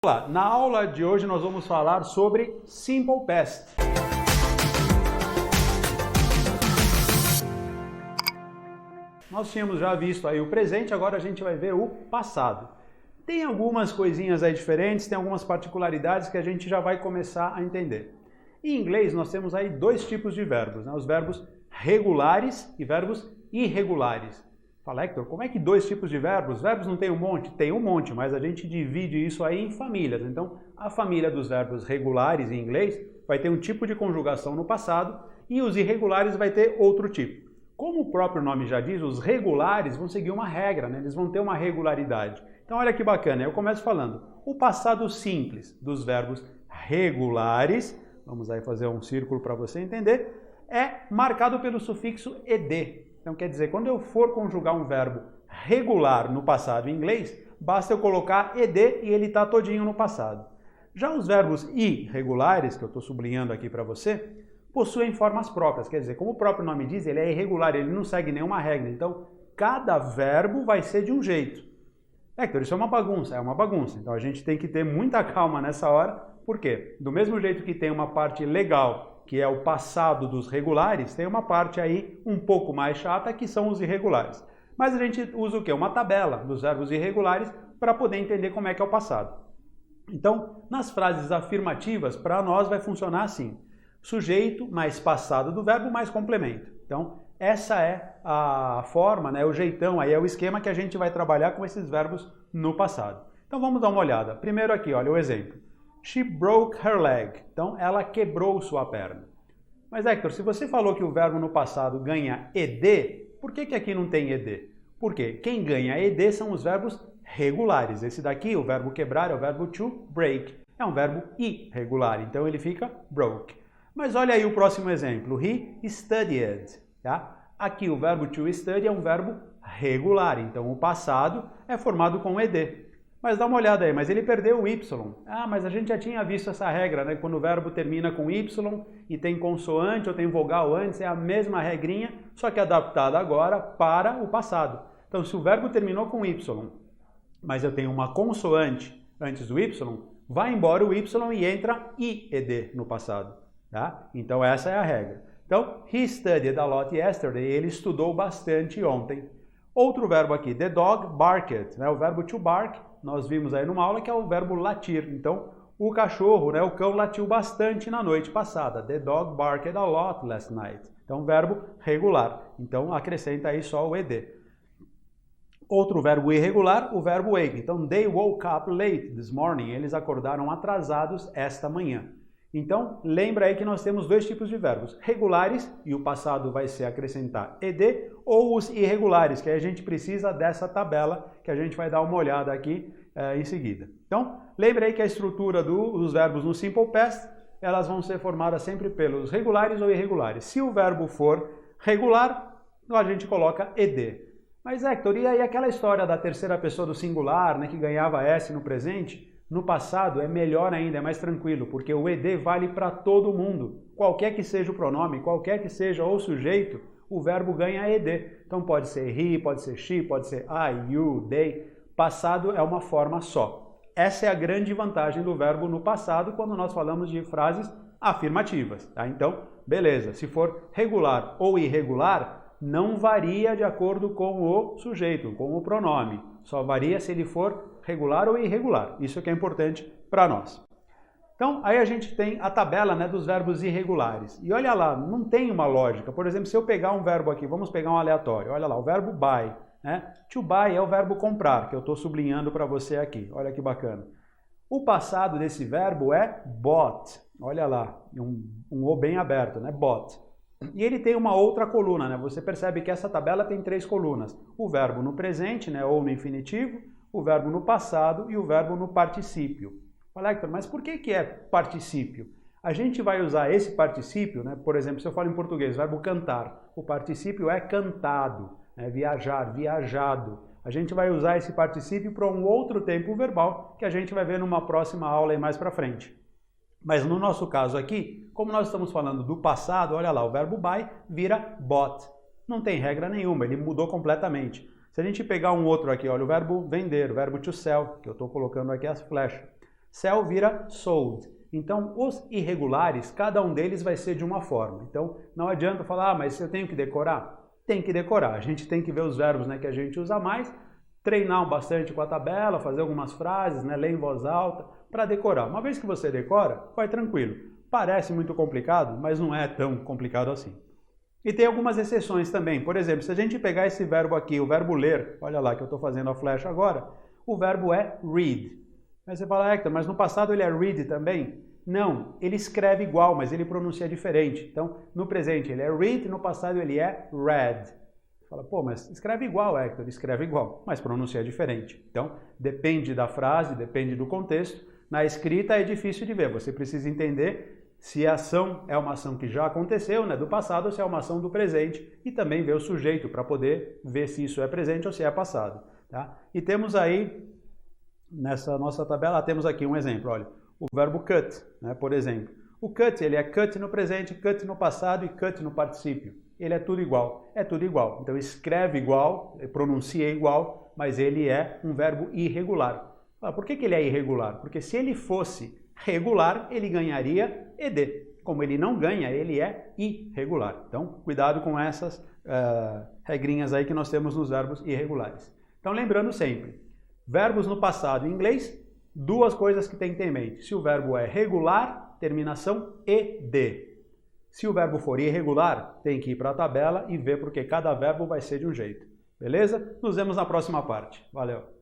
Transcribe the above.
Olá, na aula de hoje nós vamos falar sobre Simple Past. Nós tínhamos já visto aí o presente, agora a gente vai ver o passado. Tem algumas coisinhas aí diferentes, tem algumas particularidades que a gente já vai começar a entender. Em inglês nós temos aí dois tipos de verbos, né? Os verbos regulares e verbos irregulares. Fala, Hector, como é que dois tipos de verbos? Verbos não tem um monte? Tem um monte, mas a gente divide isso aí em famílias. Então, a família dos verbos regulares em inglês vai ter um tipo de conjugação no passado e os irregulares vai ter outro tipo. Como o próprio nome já diz, os regulares vão seguir uma regra, né? Eles vão ter uma regularidade. Então, olha que bacana, eu começo falando. O passado simples dos verbos regulares, vamos aí fazer um círculo para você entender, é marcado pelo sufixo ed. Então, quer dizer, quando eu for conjugar um verbo regular no passado em inglês, basta eu colocar ed e ele está todinho no passado. Já os verbos irregulares, que eu estou sublinhando aqui para você, possuem formas próprias. Quer dizer, como o próprio nome diz, ele é irregular, ele não segue nenhuma regra. Então, cada verbo vai ser de um jeito. Hector, isso é uma bagunça. É uma bagunça. Então, a gente tem que ter muita calma nessa hora. Por quê? Do mesmo jeito que tem uma parte legal, que é o passado dos regulares, tem uma parte aí um pouco mais chata, que são os irregulares. Mas a gente usa o quê? Uma tabela dos verbos irregulares para poder entender como é que é o passado. Então, nas frases afirmativas, para nós vai funcionar assim. Sujeito mais passado do verbo mais complemento. Então, essa é a forma, né, o jeitão, aí é o esquema que a gente vai trabalhar com esses verbos no passado. Então, vamos dar uma olhada. Primeiro aqui, olha o exemplo. She broke her leg. Então, ela quebrou sua perna. Mas, Hector, se você falou que o verbo no passado ganha ed, por que aqui não tem ed? Porque quem ganha ed são os verbos regulares. Esse daqui, o verbo quebrar, é o verbo to break. É um verbo irregular, então ele fica broke. Mas olha aí o próximo exemplo. He studied. Tá? Aqui o verbo to study é um verbo regular, então o passado é formado com ed. Mas dá uma olhada aí, mas ele perdeu o Y. Ah, mas a gente já tinha visto essa regra, né? Quando o verbo termina com Y e tem consoante ou tem vogal antes, é a mesma regrinha, só que adaptada agora para o passado. Então, se o verbo terminou com Y, mas eu tenho uma consoante antes do Y, vai embora o Y e entra IED no passado. Tá? Então, essa é a regra. Então, he studied a lot yesterday. Ele estudou bastante ontem. Outro verbo aqui, the dog barked, né? O verbo to bark, nós vimos aí numa aula que é o verbo latir. Então, o cachorro, né, o cão latiu bastante na noite passada. The dog barked a lot last night. Então, verbo regular. Então, acrescenta aí só o ed. Outro verbo irregular, o verbo wake. Então, they woke up late this morning. Eles acordaram atrasados esta manhã. Então, lembra aí que nós temos dois tipos de verbos, regulares, e o passado vai ser acrescentar ed, ou os irregulares, que aí a gente precisa dessa tabela, que a gente vai dar uma olhada aqui em seguida. Então, lembra aí que a estrutura dos verbos no Simple Past, elas vão ser formadas sempre pelos regulares ou irregulares. Se o verbo for regular, a gente coloca ed. Mas, Hector, e aí aquela história da terceira pessoa do singular, né, que ganhava S no presente? No passado é melhor ainda, é mais tranquilo, porque o ed vale para todo mundo. Qualquer que seja o pronome, qualquer que seja o sujeito, o verbo ganha ed. Então pode ser he, pode ser she, pode ser I, you, they. Passado é uma forma só. Essa é a grande vantagem do verbo no passado quando nós falamos de frases afirmativas. Tá? Então, beleza. Se for regular ou irregular, não varia de acordo com o sujeito, com o pronome. Só varia se ele for regular ou irregular. Isso que é importante para nós. Então, aí a gente tem a tabela, né, dos verbos irregulares. E olha lá, não tem uma lógica. Por exemplo, se eu pegar um verbo aqui, vamos pegar um aleatório. Olha lá, o verbo buy. Né? To buy é o verbo comprar, que eu estou sublinhando para você aqui. Olha que bacana. O passado desse verbo é bought. Olha lá, um O bem aberto, né? Bought. E ele tem uma outra coluna, né? Você percebe que essa tabela tem três colunas. O verbo no presente, né, ou no infinitivo, o verbo no passado e o verbo no particípio. Olha, Hector, mas por que é particípio? A gente vai usar esse particípio, né? Por exemplo, se eu falo em português, verbo cantar, o particípio é cantado, né? Viajar, viajado. A gente vai usar esse particípio para um outro tempo verbal que a gente vai ver numa próxima aula e mais para frente. Mas no nosso caso aqui, como nós estamos falando do passado, olha lá, o verbo buy vira bought. Não tem regra nenhuma, ele mudou completamente. Se a gente pegar um outro aqui, olha, o verbo vender, o verbo to sell, que eu estou colocando aqui as flechas. Sell vira sold. Então, os irregulares, cada um deles vai ser de uma forma. Então, não adianta falar, mas eu tenho que decorar? Tem que decorar. A gente tem que ver os verbos, né, que a gente usa mais, treinar bastante com a tabela, fazer algumas frases, né, ler em voz alta, para decorar. Uma vez que você decora, vai tranquilo. Parece muito complicado, mas não é tão complicado assim. E tem algumas exceções também. Por exemplo, se a gente pegar esse verbo aqui, o verbo ler, olha lá que eu estou fazendo a flecha agora, o verbo é read. Aí você fala, Hector, mas no passado ele é read também? Não, ele escreve igual, mas ele pronuncia diferente. Então, no presente ele é read, no passado ele é read. Você fala, pô, mas escreve igual, Hector, escreve igual, mas pronuncia diferente. Então, depende da frase, depende do contexto. Na escrita é difícil de ver, você precisa entender se a ação é uma ação que já aconteceu, né, do passado, ou se é uma ação do presente, e também ver o sujeito para poder ver se isso é presente ou se é passado. Tá? E temos aí, nessa nossa tabela, temos aqui um exemplo, olha, o verbo cut, né, por exemplo. O cut, ele é cut no presente, cut no passado e cut no particípio. Ele é tudo igual, é tudo igual. Então escreve igual, pronuncia igual, mas ele é um verbo irregular. Por que ele é irregular? Porque se ele fosse regular, ele ganharia ed. Como ele não ganha, ele é irregular. Então, cuidado com essas regrinhas aí que nós temos nos verbos irregulares. Então, lembrando sempre, verbos no passado em inglês, duas coisas que tem que ter em mente. Se o verbo é regular, terminação ed. Se o verbo for irregular, tem que ir para a tabela e ver porque cada verbo vai ser de um jeito. Beleza? Nos vemos na próxima parte. Valeu!